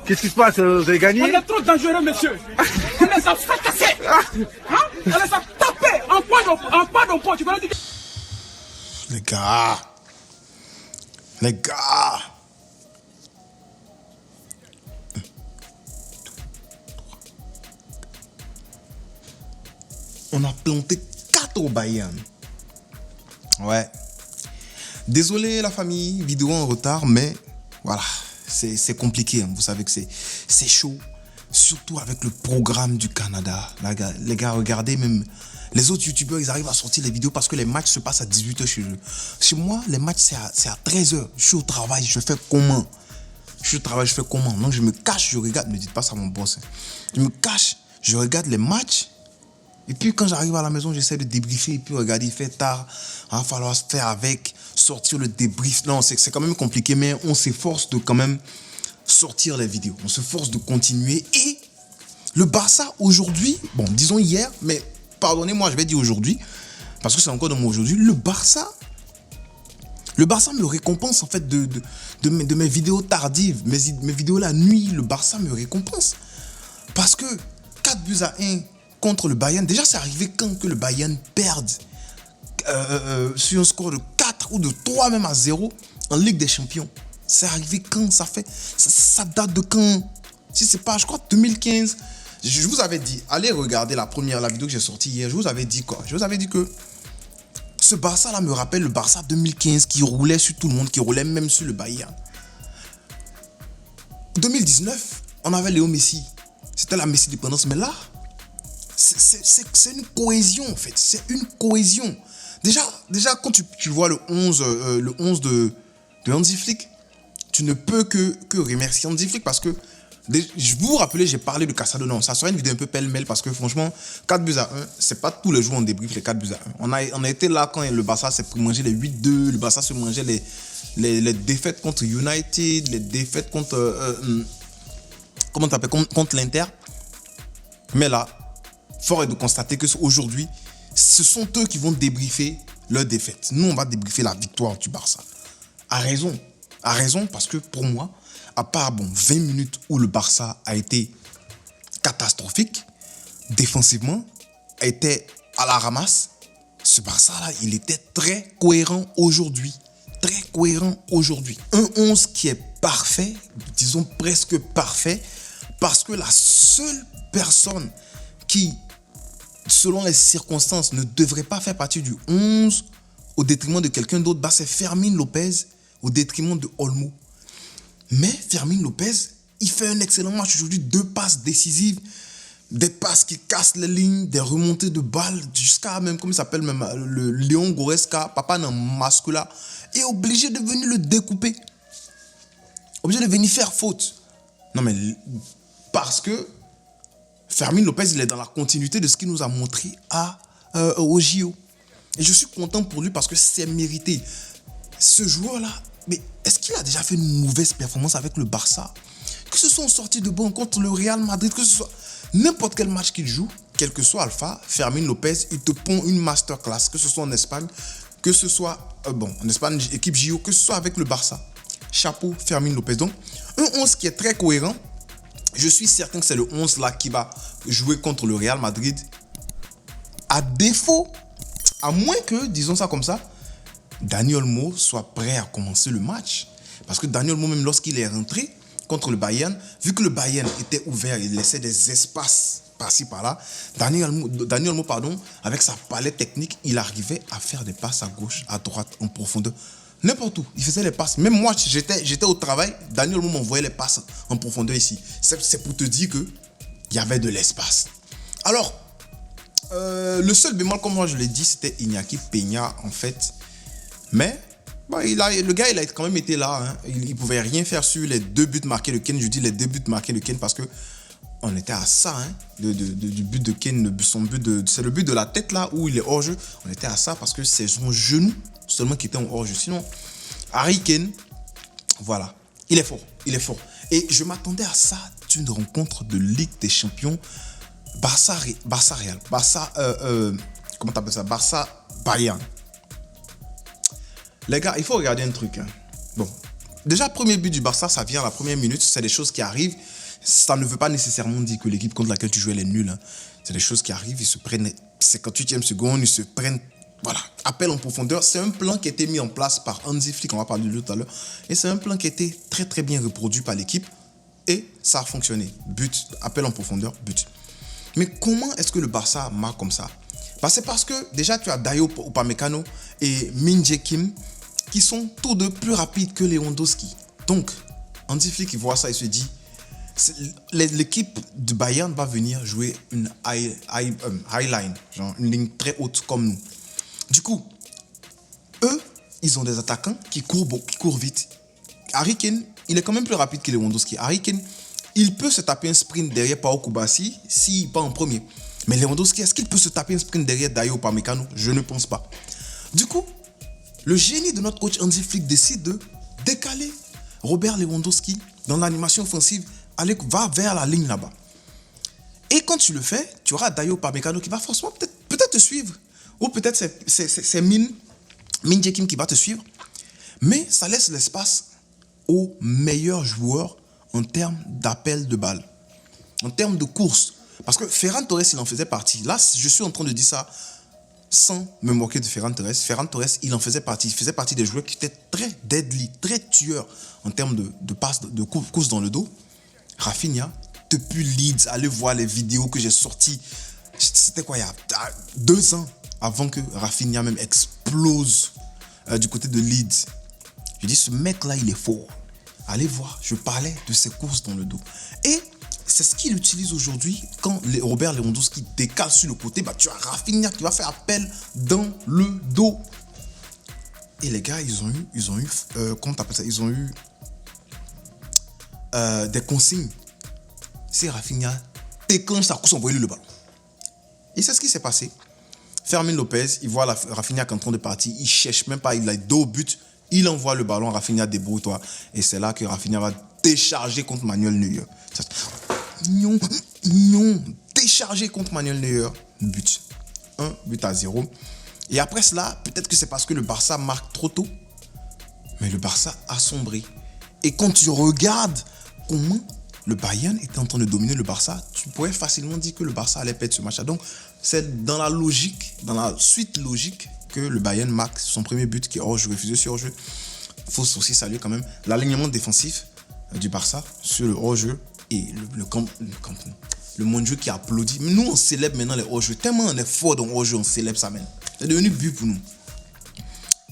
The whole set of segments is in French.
Qu'est-ce qui se passe? Vous avez gagné? On est trop dangereux, monsieur. On les a fracassés. Hein? On les a tapés en pas d'emploi. Tu vas dire. Les gars. On a planté 4 au Bayern. Ouais. Désolé la famille, vidéo en retard, mais voilà, c'est compliqué. Hein. Vous savez que c'est chaud, surtout avec le programme du Canada. Les gars, regardez, même les autres youtubeurs, ils arrivent à sortir les vidéos parce que les matchs se passent à 18h chez eux. Chez moi, les matchs, c'est à 13h. Je suis au travail, je fais comment? Donc je me cache, je regarde, ne dites pas ça à mon boss. Hein. Je me cache, je regarde les matchs. Et puis quand j'arrive à la maison, j'essaie de débriefer. Et puis regardez, il fait tard. Il va falloir se faire avec, sortir le débrief. Non, c'est quand même compliqué, mais on s'efforce de quand même sortir les vidéos. On s'efforce de continuer. Et le Barça aujourd'hui, bon, disons hier, mais pardonnez-moi, je vais dire aujourd'hui, parce que c'est encore dans mon aujourd'hui, le Barça me récompense en fait de mes vidéos tardives, mes vidéos la nuit. Le Barça me récompense. Parce que 4-1 contre le Bayern, déjà c'est arrivé quand que le Bayern perde sur un score de 4 ou de 3 même à 0 en Ligue des Champions. C'est arrivé quand? Ça date de quand? Si c'est pas, je crois 2015. Je vous avais dit, allez regarder la vidéo que j'ai sortie hier. Je vous avais dit quoi? Je vous avais dit que ce Barça là me rappelle le Barça 2015 qui roulait sur tout le monde, qui roulait même sur le Bayern. 2019, on avait Léo Messi. C'était la Messi dépendance, mais là c'est une cohésion en fait, c'est une cohésion. Déjà quand tu vois le 11 de Hansi Flick, tu ne peux que remercier Hansi Flick parce que je vous rappelez, j'ai parlé de Casado. Non, ça serait une vidéo un peu pêle-mêle parce que franchement 4-1, c'est pas tous les jours on débriefe les 4-1. On a été là quand le Barça s'est mangé les 8-2, le Barça se mangeait les défaites contre United, les défaites contre contre l'Inter. Mais là, fort est de constater que aujourd'hui, ce sont eux qui vont débriefer leur défaite. Nous, on va débriefer la victoire du Barça. À raison parce que pour moi, à part 20 minutes où le Barça a été catastrophique, défensivement, était à la ramasse, ce Barça-là, il était très cohérent aujourd'hui. Un 11 qui est parfait, disons presque parfait, parce que la seule personne qui, selon les circonstances, ne devrait pas faire partie du 11 au détriment de quelqu'un d'autre, c'est Fermín López au détriment de Olmo. Mais Fermín López, il fait un excellent match aujourd'hui, 2 passes décisives, des passes qui cassent les lignes, des remontées de balles, jusqu'à même, comment il s'appelle, même le Léon Goretzka, Papa Mascula, est obligé de venir le découper, obligé de venir faire faute. Non mais, parce que Fermín López, il est dans la continuité de ce qu'il nous a montré au JO. Et je suis content pour lui parce que c'est mérité. Ce joueur-là, mais est-ce qu'il a déjà fait une mauvaise performance avec le Barça? Que ce soit en sortie de banc contre le Real Madrid, que ce soit n'importe quel match qu'il joue, quel que soit Alpha, Fermín López, il te pond une masterclass, que ce soit en Espagne, que ce soit, en Espagne, équipe JO, que ce soit avec le Barça. Chapeau, Fermín López. Donc, un 11 qui est très cohérent. Je suis certain que c'est le 11 là qui va jouer contre le Real Madrid. À défaut, à moins que, disons ça comme ça, Dani Olmo soit prêt à commencer le match. Parce que Dani Olmo, même lorsqu'il est rentré contre le Bayern, vu que le Bayern était ouvert, il laissait des espaces par-ci par-là, Dani Olmo, avec sa palette technique, il arrivait à faire des passes à gauche, à droite, en profondeur. N'importe où, il faisait les passes. Même moi, j'étais au travail, Dani Olmo m'envoyait les passes en profondeur ici. C'est pour te dire qu'il y avait de l'espace. Alors, le seul bémol, comme moi je l'ai dit, c'était Iñaki Peña, en fait. Mais, le gars, il a quand même été là. Hein. Il ne pouvait rien faire sur les 2 buts marqués de Kane. Je dis les 2 buts marqués de Kane parce que on était à ça, hein, du but de Kane, c'est le but de la tête là où il est hors jeu. On était à ça parce que c'est son genou seulement qui était en hors jeu. Sinon, Harry Kane, voilà, il est fort. Et je m'attendais à ça d'une rencontre de Ligue des Champions, Barça-Real, comment t'appelles ça, Barça-Bayern. Les gars, il faut regarder un truc. Hein. Bon, déjà, premier but du Barça, ça vient à la première minute. C'est des choses qui arrivent. Ça ne veut pas nécessairement dire que l'équipe contre laquelle tu jouais, elle est nulle. Hein. C'est des choses qui arrivent. Ils se prennent 58e seconde. Ils se prennent, voilà, appel en profondeur. C'est un plan qui a été mis en place par Hansi Flick. On va parler de lui tout à l'heure. Et c'est un plan qui a été très, très bien reproduit par l'équipe. Et ça a fonctionné. But, appel en profondeur, but. Mais comment est-ce que le Barça marque comme ça? C'est parce que déjà, tu as Dayo Upamecano et Min Jae Kim qui sont tous deux plus rapides que Lewandowski. Donc, Hansi Flick, il voit ça et se dit, l'équipe de Bayern va venir jouer une high line, genre une ligne très haute comme nous. Du coup, eux, ils ont des attaquants qui courent vite. Harry Kane, il est quand même plus rapide que Lewandowski. Harry Kane, il peut se taper un sprint derrière Pau Kubasi s'il part en premier. Mais Lewandowski, est-ce qu'il peut se taper un sprint derrière Dayo Upamecano? Je ne pense pas. Du coup, le génie de notre coach Hansi Flick décide de décaler Robert Lewandowski dans l'animation offensive, va vers la ligne là-bas. Et quand tu le fais, tu auras Dayo Upamecano qui va forcément peut-être te suivre. Ou peut-être c'est Min Jae Kim qui va te suivre. Mais ça laisse l'espace aux meilleurs joueurs en termes d'appel de balle, en termes de course. Parce que Ferran Torres, il en faisait partie. Là, je suis en train de dire ça sans me moquer de Ferran Torres. Ferran Torres, il en faisait partie. Il faisait partie des joueurs qui étaient très deadly, très tueurs en termes de passes, de course dans le dos. Rafinha, depuis Leeds, allez voir les vidéos que j'ai sorties. C'était quoi, il y a 2 ans avant que Rafinha même explose du côté de Leeds. Je dis, ce mec-là, il est fort. Allez voir, je parlais de ses courses dans le dos. Et c'est ce qu'il utilise aujourd'hui quand Robert Lewandowski décale sur le côté. Tu as Rafinha qui va faire appel dans le dos. Et les gars, ils ont eu comment t'appelles ça? Ils ont eu des consignes. Si Rafinha déclenche sa course, envoyez-lui le ballon. Et c'est ce qui s'est passé. Fermin Lopez, il voit Rafinha qui est en train de partir. Il cherche même pas, il a 2 buts. Il envoie le ballon, Rafinha débrouille-toi. Et c'est là que Rafinha va décharger contre Manuel Neuer. Décharger contre Manuel Neuer. But. 1-0. Et après cela, peut-être que c'est parce que le Barça marque trop tôt. Mais le Barça a sombré. Et quand tu regardes comment le Bayern était en train de dominer le Barça, tu pourrais facilement dire que le Barça allait perdre ce match-là. Donc, c'est dans la suite logique que le Bayern marque son premier but qui est hors-jeu, refusé sur hors-jeu. Il faut aussi saluer quand même l'alignement défensif du Barça sur le hors-jeu et le monde de jeu qui applaudit. Mais nous, on célèbre maintenant les hors-jeux. Tellement on est fort dans le hors-jeu, on célèbre ça même. C'est devenu but pour nous.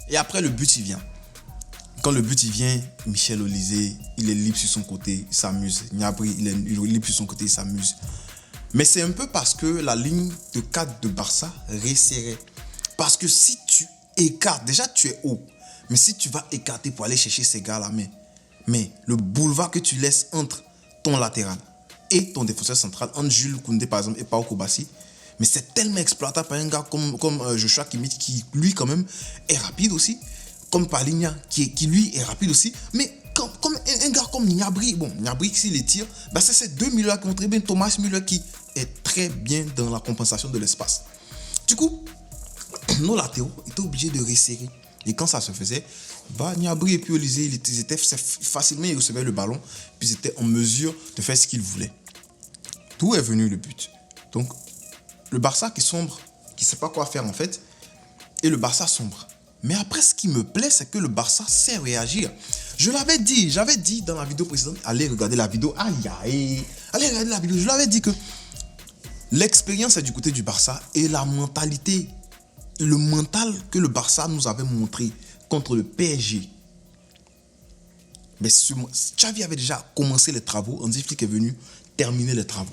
Et après, le but, il vient. Quand le but, il vient, Michel Olise, il est libre sur son côté, il s'amuse. Gnabry, il est libre sur son côté, il s'amuse. Mais c'est un peu parce que la ligne de 4 de Barça resserrait. Parce que si tu écartes, déjà tu es haut, mais si tu vas écarter pour aller chercher ces gars-là, mais le boulevard que tu laisses entre ton latéral et ton défenseur central, entre Jules Koundé par exemple et Pau Kubasi, mais c'est tellement exploitable par un gars comme Joshua Kimmich qui lui quand même est rapide aussi, comme Palhinha qui lui est rapide aussi, mais comme un gars comme Gnabry, Gnabry s'il les tire, c'est ces 2 milieux qui vont très bien, Thomas Müller qui est très bien dans la compensation de l'espace. Du coup, nos latéraux étaient obligés de resserrer. Et quand ça se faisait, Gnabry et puis Olise, ils étaient facilement, ils recevaient le ballon, puis ils étaient en mesure de faire ce qu'ils voulaient. D'où est venu le but. Donc, le Barça qui sombre, qui ne sait pas quoi faire en fait, et le Barça sombre. Mais après, ce qui me plaît, c'est que le Barça sait réagir. J'avais dit dans la vidéo précédente, allez regarder la vidéo, allez regarder la vidéo, je l'avais dit que l'expérience est du côté du Barça et la mentalité, le mental que le Barça nous avait montré contre le PSG. Mais Xavi avait déjà commencé les travaux, Hansi Flick est venu terminer les travaux.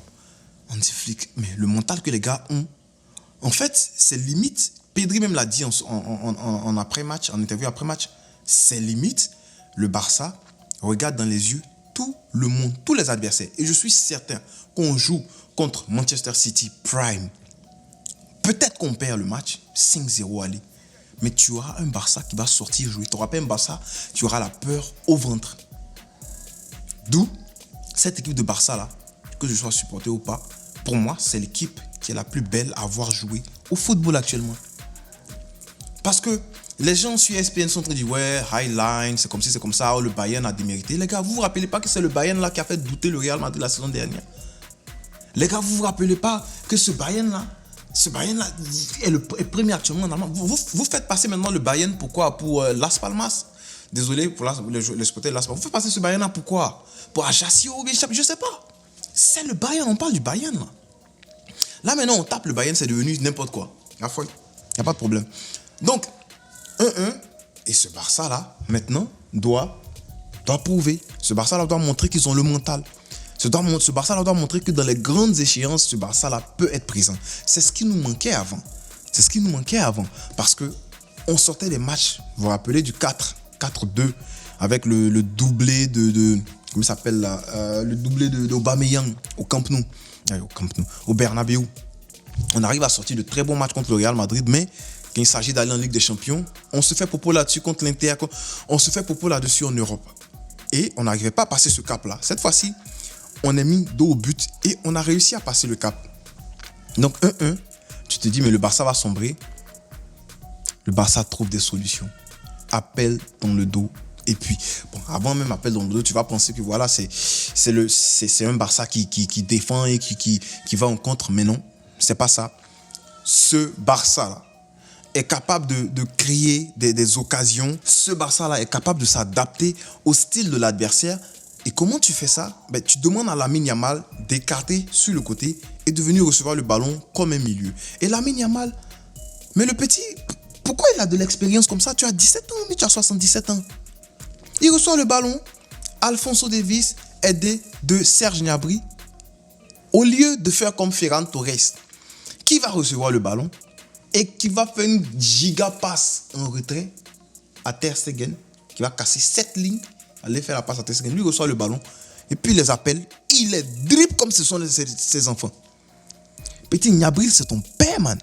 Hansi Flick, mais le mental que les gars ont, en fait, c'est limite, Pedri même l'a dit en après-match, en interview après-match, c'est limite, le Barça regarde dans les yeux tout le monde, tous les adversaires. Et je suis certain qu'on joue contre Manchester City Prime. Peut-être qu'on perd le match, 5-0 aller. Mais tu auras un Barça qui va sortir jouer. Tu n'auras pas un Barça, tu auras la peur au ventre. D'où cette équipe de Barça là, que je sois supporter ou pas, pour moi, c'est l'équipe qui est la plus belle à avoir joué au football actuellement. Parce que Les gens sur ESPN sont en train de dire ouais, Highline, c'est comme ci, c'est comme ça, le Bayern a démérité. Les gars, vous vous rappelez pas que c'est le Bayern là qui a fait douter le Real Madrid la saison dernière? Les gars, vous vous rappelez pas que ce Bayern là est premier actuellement en Allemagne. Vous faites passer maintenant le Bayern pourquoi? Pour Las Palmas. Désolé pour les supporters de Las Palmas. Vous faites passer ce Bayern là pourquoi? Pour Ajaccio, je sais pas. C'est le Bayern, on parle du Bayern là. Là maintenant on tape le Bayern, c'est devenu n'importe quoi. Il n'y a pas de problème. Donc 1-1, et ce Barça là maintenant doit prouver. Ce Barça là doit montrer qu'ils ont le mental. Ce Barça là doit montrer que dans les grandes échéances, ce Barça là peut être présent. C'est ce qui nous manquait avant. Parce que on sortait des matchs, vous vous rappelez du 4-2 avec le doublé de comment ça s'appelle là, le doublé de Aubameyang au Camp Nou, au Bernabéu. On arrive à sortir de très bons matchs contre le Real Madrid, mais quand il s'agit d'aller en Ligue des Champions, on se fait popo là-dessus contre l'Inter, on se fait popo là-dessus en Europe. Et on n'arrivait pas à passer ce cap-là. Cette fois-ci, on est mis dos au but et on a réussi à passer le cap. Donc 1-1, tu te dis mais le Barça va sombrer. Le Barça trouve des solutions. Appel dans le dos. Et puis, bon, avant même appel dans le dos, tu vas penser que voilà, c'est un Barça qui défend et qui va en contre. Mais non, c'est pas ça. Ce Barça-là est capable de créer des occasions. Ce Barça-là est capable de s'adapter au style de l'adversaire. Et comment tu fais ça? Tu demandes à Lamine Yamal d'écarter sur le côté et de venir recevoir le ballon comme un milieu. Et Lamine Yamal, mais le petit, pourquoi il a de l'expérience comme ça? Tu as 17 ans, mais tu as 77 ans. Il reçoit le ballon. Alphonso Davies, aidé de Serge Gnabry. Au lieu de faire comme Ferran Torres, qui va recevoir le ballon et qui va faire une giga passe en retrait à Ter Stegen, qui va casser 7 lignes, aller faire la passe à Ter Stegen. Lui reçoit le ballon et puis il les appelle. Il les dribble comme ce sont ses enfants. Petit Gnabry, c'est ton père, man.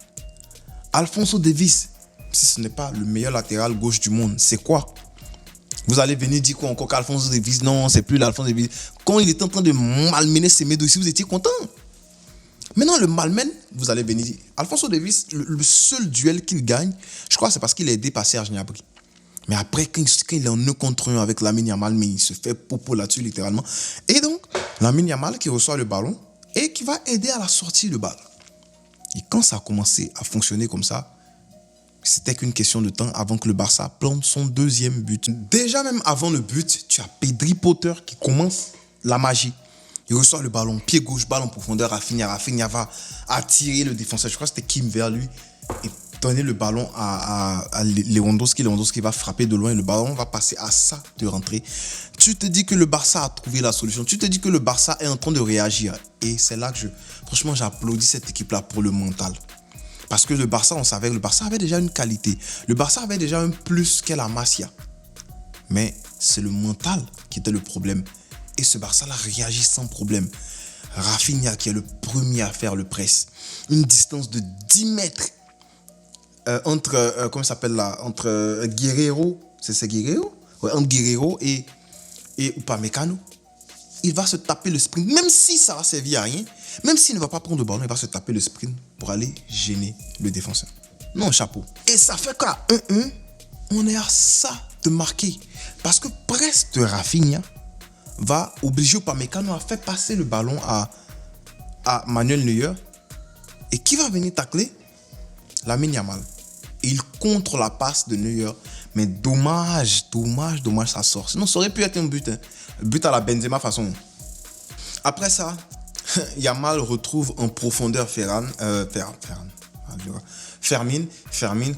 Alphonso Davies, si ce n'est pas le meilleur latéral gauche du monde, c'est quoi? Vous allez venir dire quoi encore qu'Alphonso Davies? Non, c'est plus l'Alphonso Davies. Quand il était en train de malmener Semedo ici, vous étiez content. Maintenant, le malmène, vous allez venir dire Alphonso Davies, le seul duel qu'il gagne, je crois, c'est parce qu'il est aidé par Serge Gnabry. Mais après, quand il est en 1 contre 1 avec Lamine Yamal, mais il se fait popo là-dessus, littéralement. Et donc, Lamine Yamal qui reçoit le ballon et qui va aider à la sortie de balle. Et quand ça a commencé à fonctionner comme ça, c'était qu'une question de temps avant que le Barça plante son 2e but. Déjà même avant le but, tu as Pedri Potter qui commence la magie. Il reçoit le ballon, pied gauche, balle en profondeur, Rafinha. Rafinha va attirer le défenseur. Je crois que c'était Kim vers lui et donner le ballon à Lewandowski. Lewandowski va frapper de loin et le ballon va passer à ça de rentrer. Tu te dis que le Barça a trouvé la solution. Tu te dis que le Barça est en train de réagir. Et c'est là que franchement, j'applaudis cette équipe-là pour le mental. Parce que le Barça, on savait que le Barça avait déjà une qualité. Le Barça avait déjà un plus qu'est la Masia. Mais c'est le mental qui était le problème. Et ce Barça-là réagit sans problème. Rafinha qui est le premier à faire le press. Une distance de 10 mètres entre, comment ça s'appelle là? Entre Guerreiro, c'est Guerreiro? Ouais, entre Guerreiro et Upamecano. Il va se taper le sprint, même si ça va servir à rien, même s'il ne va pas prendre le ballon, il va se taper le sprint pour aller gêner le défenseur. Non, chapeau. Et ça fait qu'à 1-1, on est à ça de marquer. Parce que presque Rafinha va obliger Upamecano à faire passer le ballon à Manuel Neuer. Et qui va venir tacler? Lamine Yamal. Et il contre la passe de Neuer. Mais dommage, ça sort. Sinon, ça aurait pu être un but. Hein. But à la Benzema façon. Après ça, Yamal retrouve en profondeur Fermin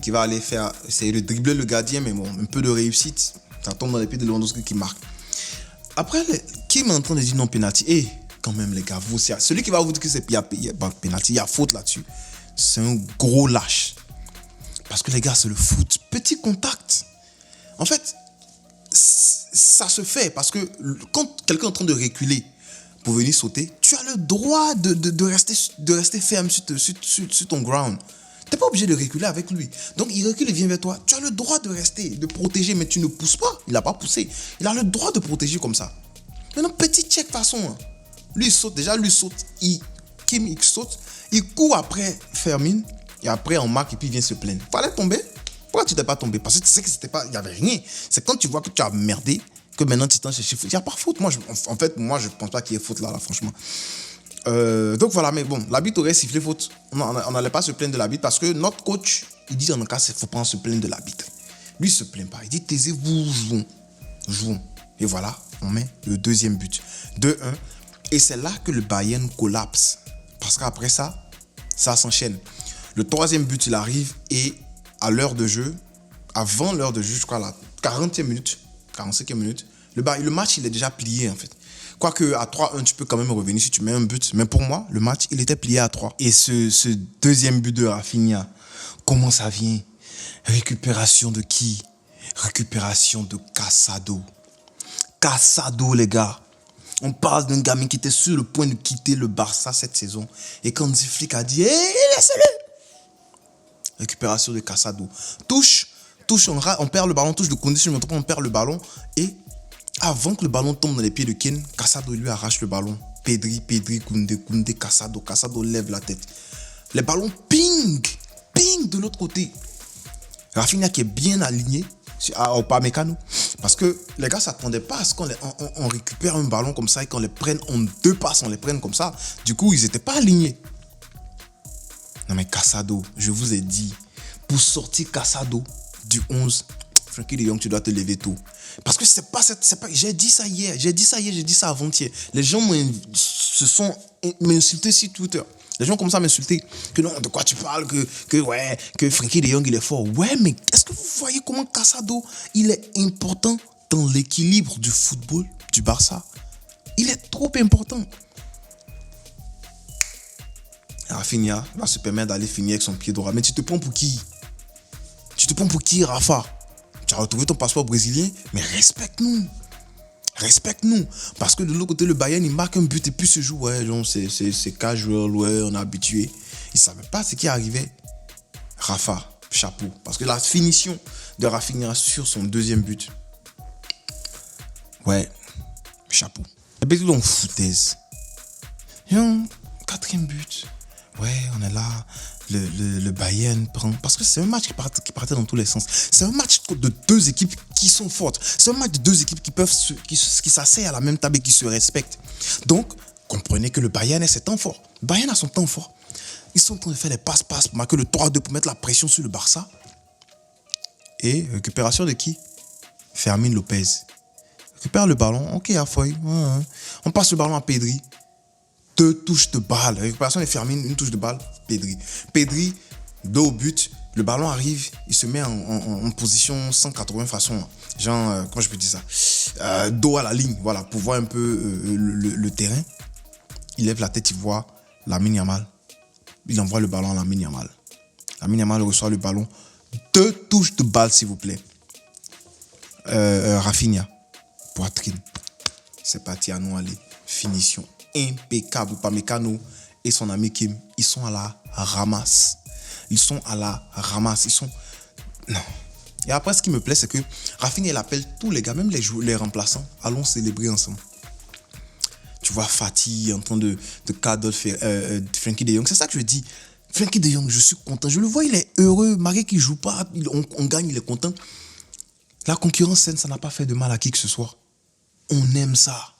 qui va aller essayer de dribbler le gardien, mais bon, un peu de réussite. Ça tombe dans les pieds de Lewandowski qui marque. Après, qui est en train de dire non penalty? Et quand même, les gars, celui qui va vous dire que c'est penalty, il y a faute là-dessus. C'est un gros lâche. Parce que les gars, c'est le foot. Petit contact. En fait, ça se fait parce que quand quelqu'un est en train de reculer pour venir sauter, tu as le droit de rester ferme sur ton ground. Tu n'es pas obligé de reculer avec lui. Donc, il recule et vient vers toi. Tu as le droit de rester, de protéger, mais tu ne pousses pas. Il n'a pas poussé. Il a le droit de protéger comme ça. Maintenant, petit check façon. Lui, il saute. Déjà, lui saute. Kim, il saute. Il court après Fermin. Et après, on marque et puis il vient se plaindre. Fallait tomber. Pourquoi tu t'es pas tombé? Parce que tu sais que c'était pas, il y avait rien. C'est quand tu vois que tu as merdé que maintenant tu t'en cherches faute. Il n'y a pas faute. Moi, en fait, moi, je pense pas qu'il y ait faute là, franchement. Donc voilà, mais bon, l'arbitre aurait sifflé faute. On n'allait pas se plaindre de l'arbitre parce que notre coach, il dit en tout cas, il ne faut pas se plaindre de l'arbitre. Lui, il se plaint pas. Il dit, taisez-vous, jouons. Et voilà, on met le deuxième but. 2-1. Et c'est là que le Bayern collapse. Parce qu'après ça s'enchaîne. Le troisième but, il arrive et à l'heure de jeu, avant l'heure de jeu, je crois, à la 40e minute, 45e minute, le match, il est déjà plié en fait. Quoique à 3-1, tu peux quand même revenir si tu mets un but. Mais pour moi, le match, il était plié à 3. Et ce deuxième but de Rafinha, comment ça vient? Récupération de qui? Récupération de Casado. Casado, les gars. On parle d'un gamin qui était sur le point de quitter le Barça cette saison. Et quand Hansi Flick a dit, laissez-le. Récupération de Casado. Touche, on perd le ballon, touche de condition, on perd le ballon. Et avant que le ballon tombe dans les pieds de Kane, Casado lui arrache le ballon. Pedri, Koundé, Casado lève la tête. Les ballons ping de l'autre côté. Rafinha qui est bien aligné au Upamecano. Parce que les gars ne s'attendaient pas à ce qu'on récupère un ballon comme ça et qu'on les prenne en 2 passes, on les prenne comme ça. Du coup, ils n'étaient pas alignés. Non mais Casado, je vous ai dit, pour sortir Casado du 11, Frenkie de Jong, tu dois te lever tôt. Parce que c'est pas, j'ai dit ça hier, j'ai dit ça avant-hier. Les gens m'insulté sur Twitter. Les gens commencent à m'insulter. Que non, de quoi tu parles? Que Frenkie de Jong, il est fort. Ouais, mais est-ce que vous voyez comment Casado, il est important dans l'équilibre du football du Barça? Il est trop important. Rafinha va se permettre d'aller finir avec son pied droit. Mais tu te prends pour qui? Rafa? Tu as retrouvé ton passeport brésilien, mais respecte-nous. Parce que de l'autre côté, le Bayern, il marque un but et puis se joue. Ouais, genre, c'est casual, ouais, on est habitué. Il ne savait pas ce qui arrivait. Rafa, chapeau. Parce que la finition de Rafinha sur son deuxième but. Ouais, chapeau. Et puis, donc, foutaise. 4e but. Ouais, on est là. Le Bayern prend. Parce que c'est un match qui partait dans tous les sens. C'est un match de 2 équipes qui sont fortes. C'est un match de 2 équipes qui s'asseyent à la même table et qui se respectent. Donc, comprenez que le Bayern est ses temps forts. Le Bayern a son temps fort. Ils sont en train de faire les passe-passe pour marquer le 3-2 pour mettre la pression sur le Barça. Et récupération de qui? Fermin Lopez. Récupère le ballon. Ok, Afoy. On passe le ballon à Pedri. 2 touches de balle. Récupération de Fermin, 1 touche de balle. Pedri, dos au but. Le ballon arrive, il se met en position 180 façon. Genre, comment je peux dire ça? Dos à la ligne, voilà, pour voir un peu le terrain. Il lève la tête, il voit Lamine Yamal. Il envoie le ballon à Lamine Yamal. Lamine Yamal reçoit le ballon. 2 touches de balle, s'il vous plaît. Rafinha, poitrine. C'est parti, à nous aller. Finition impeccable. Upamecano et son ami Kim, ils sont à la ramasse. Non. Et après, ce qui me plaît, c'est que Rafinha, il appelle tous les gars, même les remplaçants, allons célébrer ensemble. Tu vois Fati en train de cadeau Frenkie de Jong. C'est ça que je dis. Frenkie de Jong, je suis content. Je le vois, il est heureux. Malgré qu'il ne joue pas, on gagne, il est content. La concurrence saine, ça n'a pas fait de mal à qui que ce soit. On aime ça.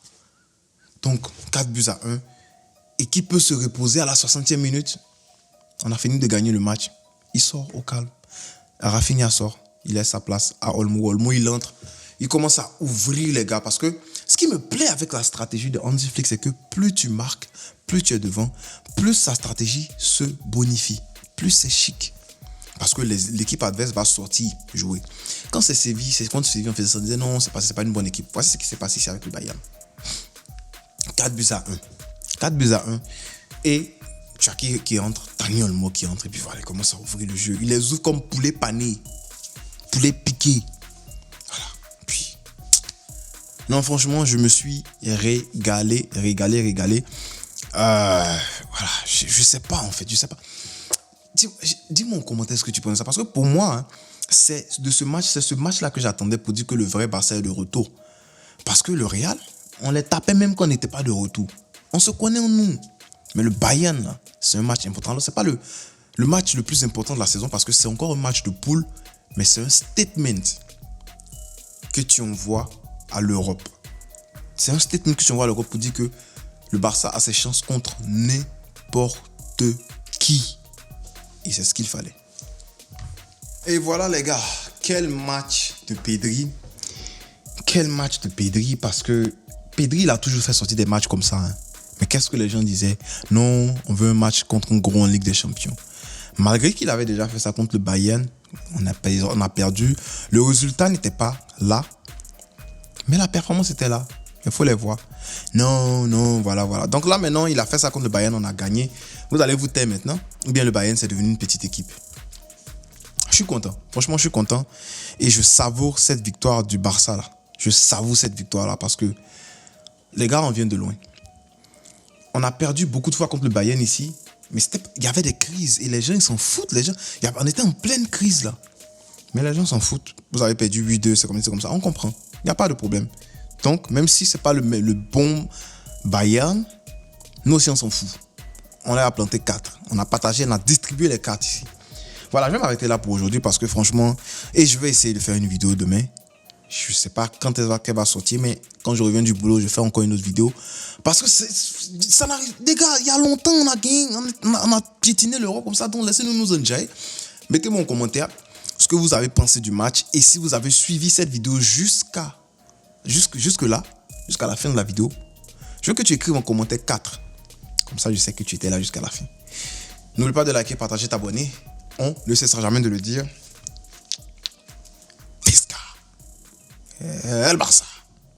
Donc, 4-1. Et qui peut se reposer à la 60e minute? On a fini de gagner le match. Il sort au calme. Rafinha sort. Il laisse sa place à Olmo. Olmo, il entre. Il commence à ouvrir les gars. Parce que ce qui me plaît avec la stratégie de Hansi Flick, c'est que plus tu marques, plus tu es devant, plus sa stratégie se bonifie. Plus c'est chic. Parce que l'équipe adverse va sortir jouer. Quand c'est Séville, on faisait ça, on disait non, c'est pas une bonne équipe. Voici ce qui s'est passé ici avec le Bayern. 4-1. Et Chaki qui entre, Dani Olmo qui entre, et puis voilà, il commence à ouvrir le jeu. Il les ouvre comme poulet pané, poulet piqué. Voilà. Puis, non, franchement, je me suis régalé. Voilà, je sais pas en fait, je sais pas. Dis-moi en commentaire ce que tu penses de ça, parce que pour moi, c'est ce match-là que j'attendais pour dire que le vrai Barça est de retour. Parce que le Real, on les tapait même quand on n'était pas de retour. On se connaît en nous. Mais le Bayern, là, c'est un match important. Alors, ce n'est pas le match le plus important de la saison parce que c'est encore un match de poule. mais c'est un statement que tu envoies à l'Europe. C'est un statement que tu envoies à l'Europe pour dire que le Barça a ses chances contre n'importe qui. Et c'est ce qu'il fallait. Et voilà les gars, quel match de Pedri. Quel match de Pedri, parce que Pedri il a toujours fait sortir des matchs comme ça. Hein. Mais qu'est-ce que les gens disaient? Non, on veut un match contre un gros en Ligue des Champions. Malgré qu'il avait déjà fait ça contre le Bayern, on a perdu. Le résultat n'était pas là. Mais la performance était là. Il faut les voir. Non, voilà. Donc là, maintenant, il a fait ça contre le Bayern, on a gagné. Vous allez vous taire maintenant. Ou bien le Bayern, c'est devenu une petite équipe. Je suis content. Franchement, je suis content. Et je savoure cette victoire du Barça, là. Je savoure cette victoire-là parce que les gars, on vient de loin. On a perdu beaucoup de fois contre le Bayern ici. Mais il y avait des crises. Et les gens, ils s'en foutent. On était en pleine crise, là. Mais les gens s'en foutent. Vous avez perdu 8-2, c'est comme ça. On comprend. Il n'y a pas de problème. Donc, même si ce n'est pas le bon Bayern, nous aussi, on s'en fout. On a planté 4. On a partagé, on a distribué les 4 ici. Voilà, je vais m'arrêter là pour aujourd'hui parce que franchement, et je vais essayer de faire une vidéo demain. Je ne sais pas quand elle va sortir, mais quand je reviens du boulot, je fais encore une autre vidéo. Parce que ça n'arrive. Les gars, il y a longtemps, on a gagné, on a piétiné l'Europe comme ça. Donc, laissez-nous nous enjoyer. Mettez-moi en commentaire ce que vous avez pensé du match et si vous avez suivi cette vidéo jusque là, jusqu'à la fin de la vidéo. Je veux que tu écrives en commentaire 4. Comme ça, je sais que tu étais là jusqu'à la fin. N'oublie pas de liker, partager, t'abonner. On ne cessera jamais de le dire. Pesca. El Barça.